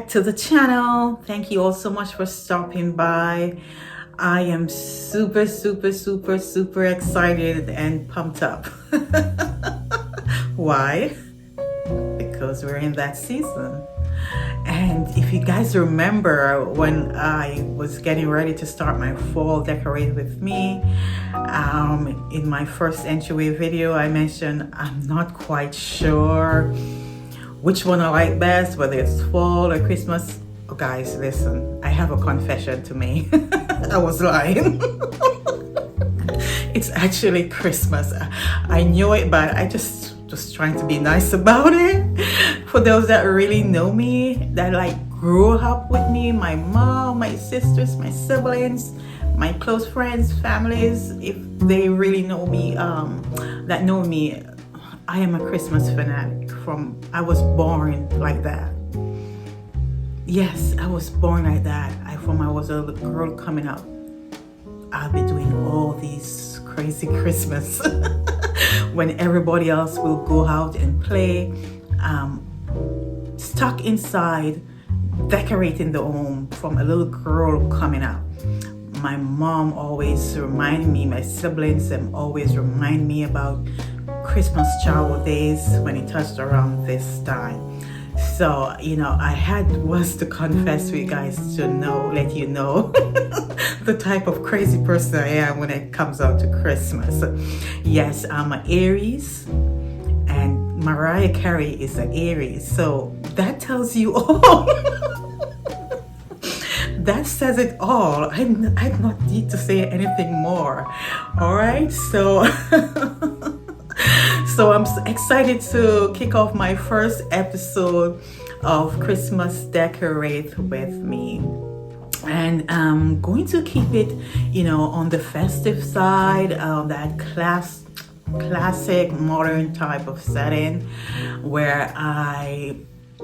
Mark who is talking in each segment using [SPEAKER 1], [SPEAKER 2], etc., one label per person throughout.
[SPEAKER 1] back to the channel. Thank you all so much for stopping by. I am super excited and pumped up. Why? Because we're in that season. And if you guys remember when I was getting ready to start my fall decorate with me, in my first Entryway video, I mentioned I'm not quite sure which one I like best, whether it's fall or Christmas. Oh, guys, listen, I have a confession to make. I was lying. It's actually Christmas. I knew it, but I just trying to be nice about it. For those that really know me, that like grew up with me, my mom, my sisters, my siblings, my close friends, families, if they really know me, that know me, I am a Christmas fanatic. I was born like that. Yes, I was born like that. From I was a little girl coming up, I'll be doing all these crazy Christmas when everybody else will go out and play, stuck inside, decorating the home from a little girl coming up. My mom always remind me, my siblings always remind me about Christmas childhood days when it touched around this time. So, I was to confess to you guys to let you know the type of crazy person I am when it comes out to Christmas. Yes, I'm an Aries, and Mariah Carey is an Aries. So that tells you all. That says it all. I don't need to say anything more. All right, so I'm excited to kick off my first episode of Christmas Decorate with me. And I'm going to keep it, on the festive side of that classic modern type of setting where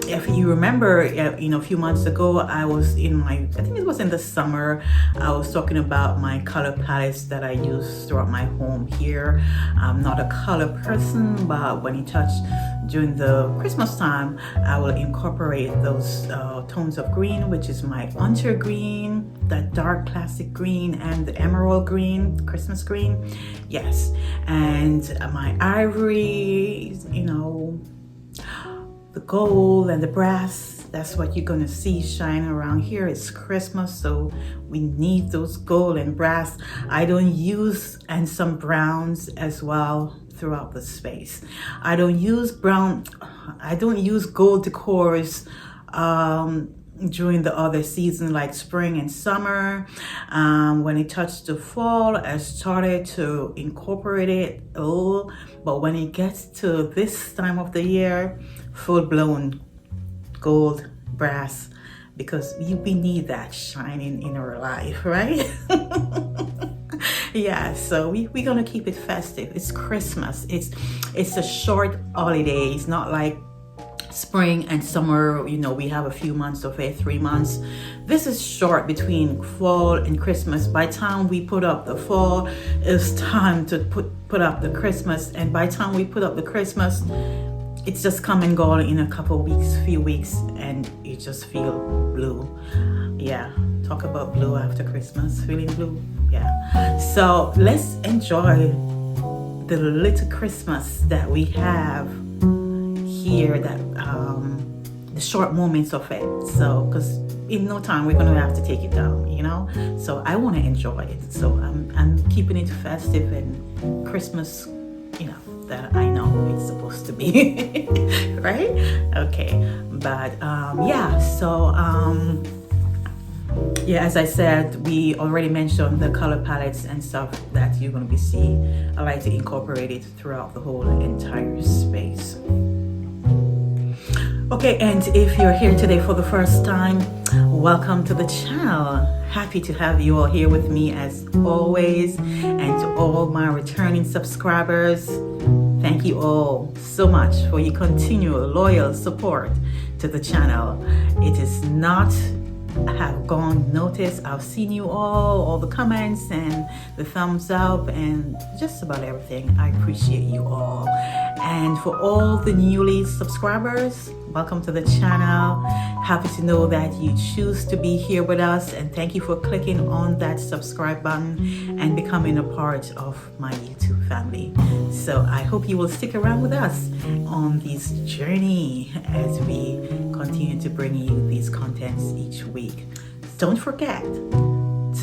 [SPEAKER 1] if you remember, a few months ago, I was I think it was in the summer, I was talking about my color palettes that I use throughout my home here. I'm not a color person, but when you touch during the Christmas time, I will incorporate those tones of green, which is my hunter green, that dark classic green, and the emerald green, Christmas green. Yes, and my ivory, the gold and the brass, that's what you're gonna see shine around here. It's Christmas, so we need those gold and brass. I don't use, and some browns as well throughout the space. I don't use gold decors during the other season like spring and summer. When it touched the fall, I started to incorporate it but when it gets to this time of the year, full-blown gold, brass, because we need that shining in our life, right? Yeah, so we're gonna keep it festive. It's Christmas. It's a short holiday. It's not like spring and summer, we have a few months of it, 3 months. This is short between fall and Christmas. By the time we put up the fall, it's time to put up the Christmas, and by the time we put up the Christmas, it's just come and go in a few weeks, and you just feel blue. Yeah, talk about blue after Christmas, feeling blue. Yeah, so let's enjoy the little Christmas that we have here, that the short moments of it. So because in no time we're gonna have to take it down, so I want to enjoy it. So I'm keeping it festive and Christmas, that I know it's supposed to be. Right? Okay, but as I said, we already mentioned the color palettes and stuff that you're going to be seeing. I like to incorporate it throughout the whole entire space. Okay, and if you're here today for the first time, welcome to the channel. Happy to have you all here with me as always, and to all my returning subscribers, thank you all so much for your continual loyal support to the channel. It is not have gone noticed. I've seen you all the comments and the thumbs up and just about everything. I appreciate you all. And for all the newly subscribers, welcome to the channel. Happy to know that you choose to be here with us, and thank you for clicking on that subscribe button and becoming a part of my YouTube family. So I hope you will stick around with us on this journey as we continue to bring you these contents each week. Don't forget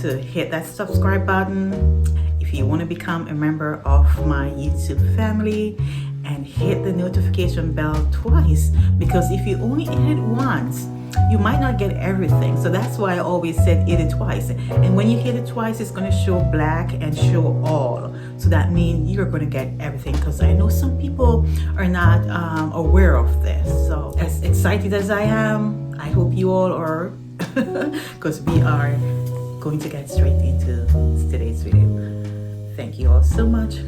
[SPEAKER 1] to hit that subscribe button if you want to become a member of my YouTube family, and hit the notification bell twice, because if you only hit it once, you might not get everything. So that's why I always said hit it twice. And when you hit it twice, it's going to show black and show all. So that means you're going to get everything, because I know some people are not aware of this. So as excited as I am, I hope you all are, because we are going to get straight into today's video. Thank you all so much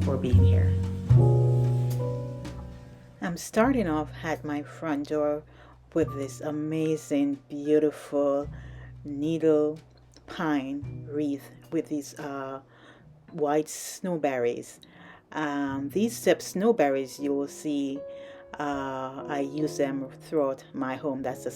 [SPEAKER 1] for being here. I'm starting off at my front door with this amazing, beautiful needle pine wreath with these white snowberries. These snowberries, you will see, I use them throughout my home. That's a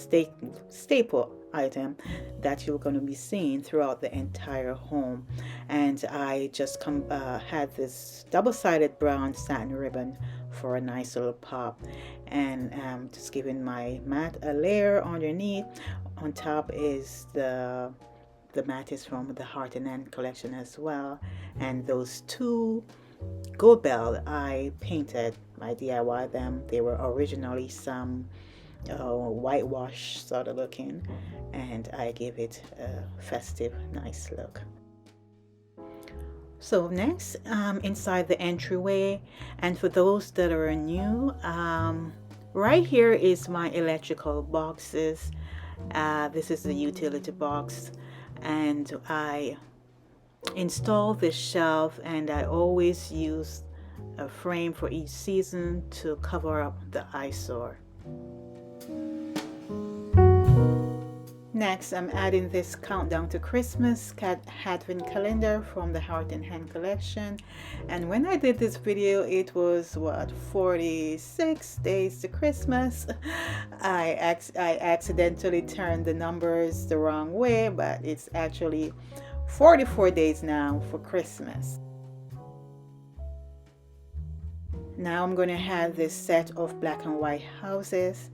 [SPEAKER 1] staple item that you're going to be seeing throughout the entire home. And I just had this double-sided brown satin ribbon for a nice little pop, and just giving my mat a layer underneath. On top is the mat is from the Heart and Hand collection as well, and those two gold bell I painted, I DIY them. They were originally some whitewash sort of looking, and I gave it a festive, nice look. So next, inside the entryway, and for those that are new, right here is my electrical boxes. This is the utility box, and I installed this shelf, and I always use a frame for each season to cover up the eyesore. Next, I'm adding this countdown to Christmas Advent calendar from the Heart and Hand collection. And when I did this video, it was what, 46 days to Christmas. I accidentally turned the numbers the wrong way, but it's actually 44 days now for Christmas. Now I'm going to add this set of black and white houses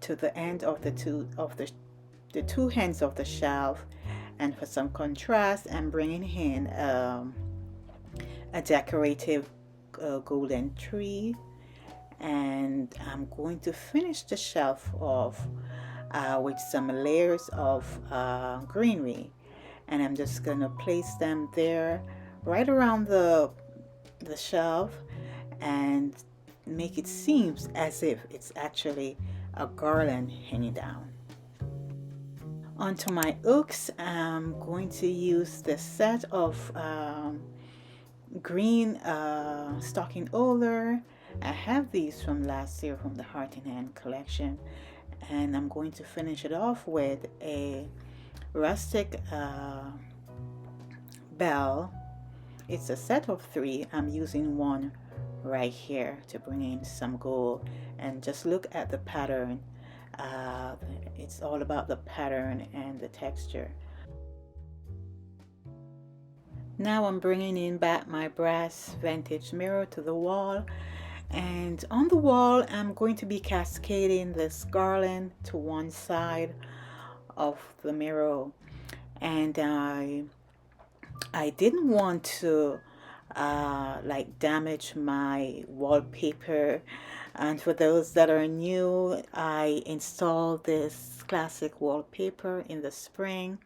[SPEAKER 1] to the end of the two ends of the shelf, and for some contrast, I'm bringing in a decorative golden tree, and I'm going to finish the shelf off with some layers of greenery, and I'm just gonna place them there right around the shelf and make it seem as if it's actually a garland hanging down. Onto my hooks, I'm going to use the set of green stocking holder. I have these from last year from the Heart and Hand collection, and I'm going to finish it off with a rustic bell. It's a set of 3. I'm using one right here to bring in some gold, and just look at the pattern. It's all about the pattern and the texture. Now I'm bringing in back my brass vintage mirror to the wall, and on the wall I'm going to be cascading this garland to one side of the mirror, and I didn't want to like damage my wallpaper. And for those that are new, I installed this classic wallpaper in the spring,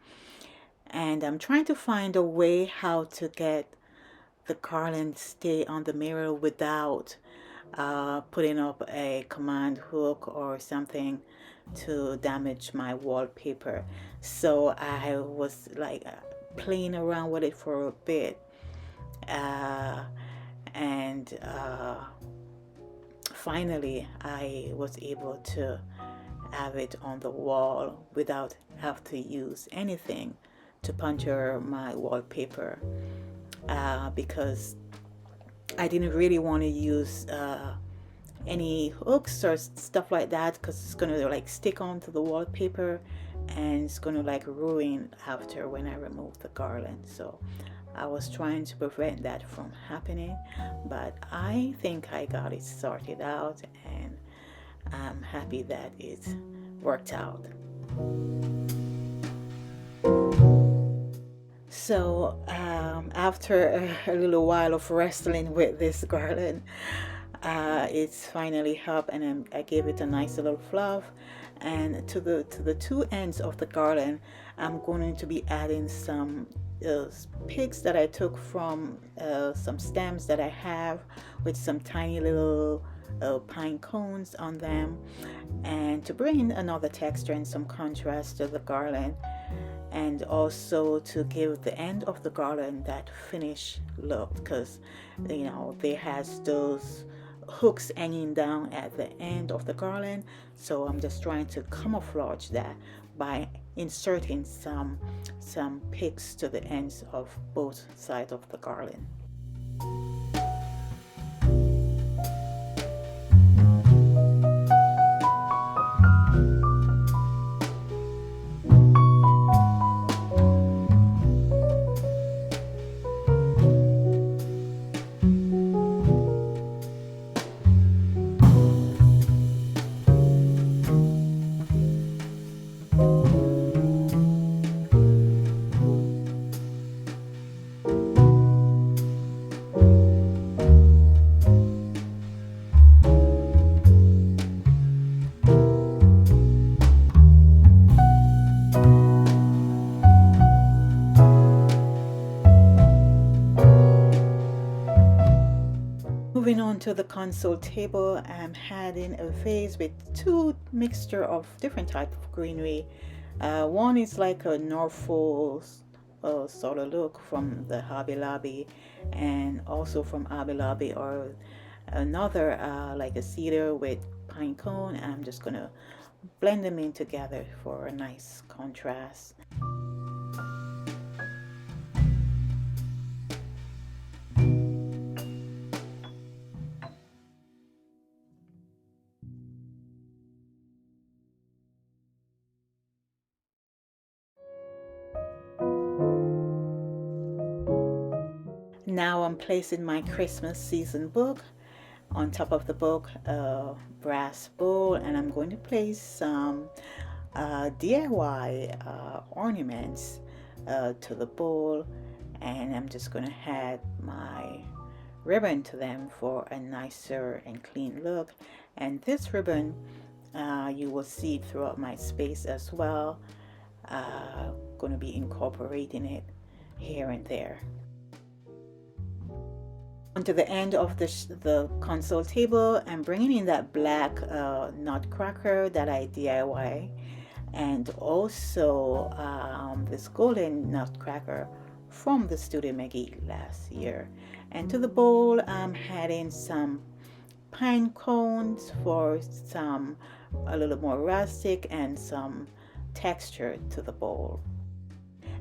[SPEAKER 1] and I'm trying to find a way how to get the garland stay on the mirror without putting up a command hook or something to damage my wallpaper. So I was like playing around with it for a bit, and finally I was able to have it on the wall without have to use anything to puncture my wallpaper, because I didn't really want to use any hooks or stuff like that, because it's gonna like stick onto the wallpaper and it's gonna like ruin after when I remove the garland. So I was trying to prevent that from happening, but I think I got it sorted out, and I'm happy that it worked out. So after a little while of wrestling with this garland, it's finally up, and I gave it a nice little fluff. And to the two ends of the garland, I'm going to be adding some picks that I took from some stems that I have, with some tiny little pine cones on them, and to bring another texture and some contrast to the garland, and also to give the end of the garland that finish look, because you know there has those hooks hanging down at the end of the garland. So I'm just trying to camouflage that by inserting some picks to the ends of both sides of the garland. Moving on to the console table, I'm having a vase with two mixture of different type of greenery. One is like a Norfolk sort of look from the Hobby Lobby, and also from Hobby Lobby, or another like a cedar with pine cone. I'm just gonna blend them in together for a nice contrast. Now I'm placing my Christmas season book on top of the book, brass bowl, and I'm going to place some DIY ornaments to the bowl, and I'm just going to add my ribbon to them for a nicer and clean look. And this ribbon, you will see throughout my space as well. Going to be incorporating it here and there. Onto the end of the console table, I'm bringing in that black nutcracker that I DIY, and also this golden nutcracker from the Studio McGee last year. And to the bowl, I'm adding some pine cones for some a little more rustic and some texture to the bowl,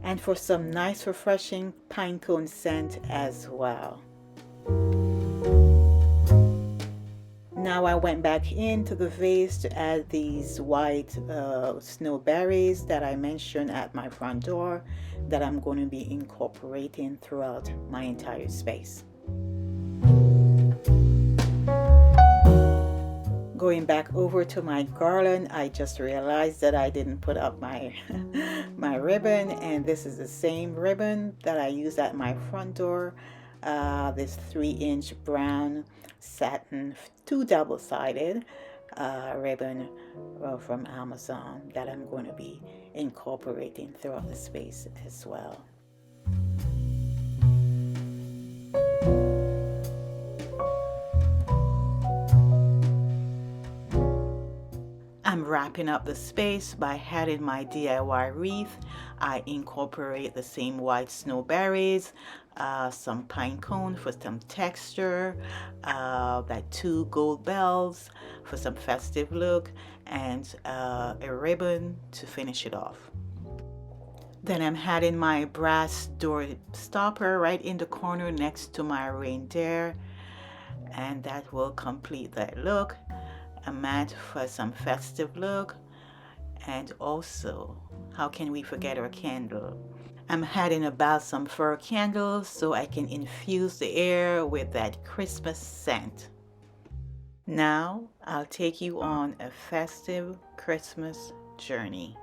[SPEAKER 1] and for some nice refreshing pine cone scent as well. Now I went back into the vase to add these white snowberries that I mentioned at my front door, that I'm going to be incorporating throughout my entire space. Going back over to my garland, I just realized that I didn't put up my my ribbon, and this is the same ribbon that I used at my front door. This 3-inch brown satin, two double-sided ribbon from Amazon that I'm going to be incorporating throughout the space as well. I'm wrapping up the space by adding my DIY wreath. I incorporate the same white snowberries, some pine cone for some texture, that 2 gold bells for some festive look, and a ribbon to finish it off. Then I'm adding my brass door stopper right in the corner next to my reindeer. and that will complete that look. A mat for some festive look. And also, how can we forget our candle? I'm adding a balsam fir candle so I can infuse the air with that Christmas scent. Now I'll take you on a festive Christmas journey.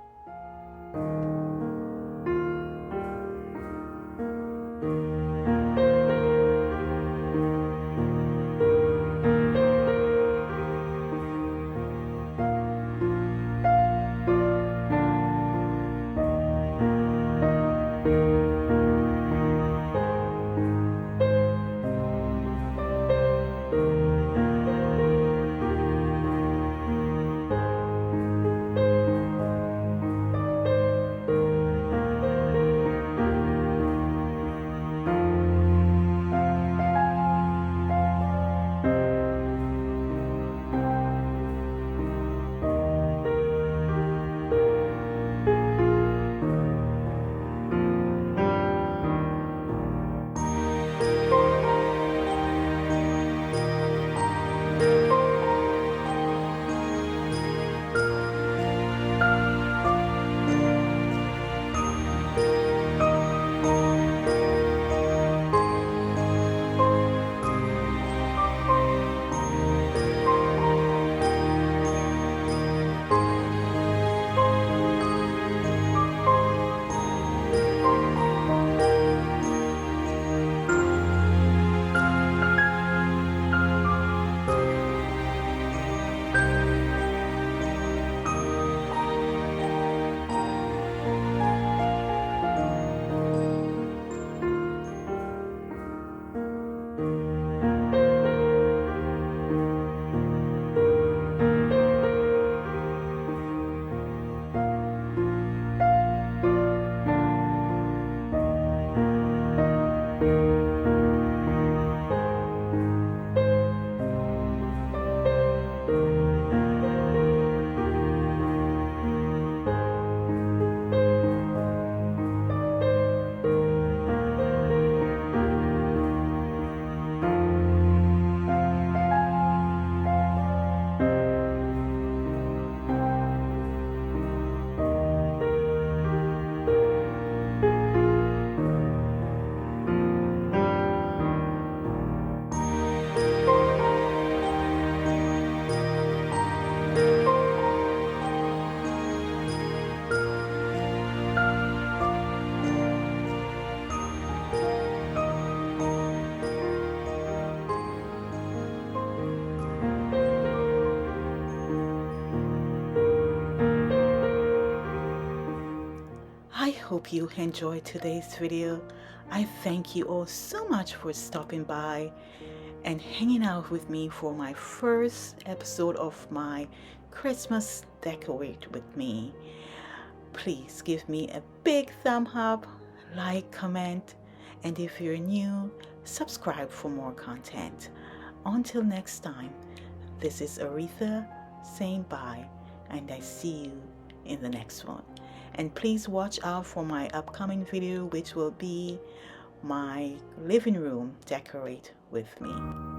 [SPEAKER 1] I hope you enjoyed today's video. I thank you all so much for stopping by and hanging out with me for my first episode of my Christmas Decorate with Me. Please give me a big thumb up, like, comment, and if you're new, subscribe for more content. Until next time, this is Aretha saying bye, and I see you in the next one. And please watch out for my upcoming video, which will be my living room decorate with me.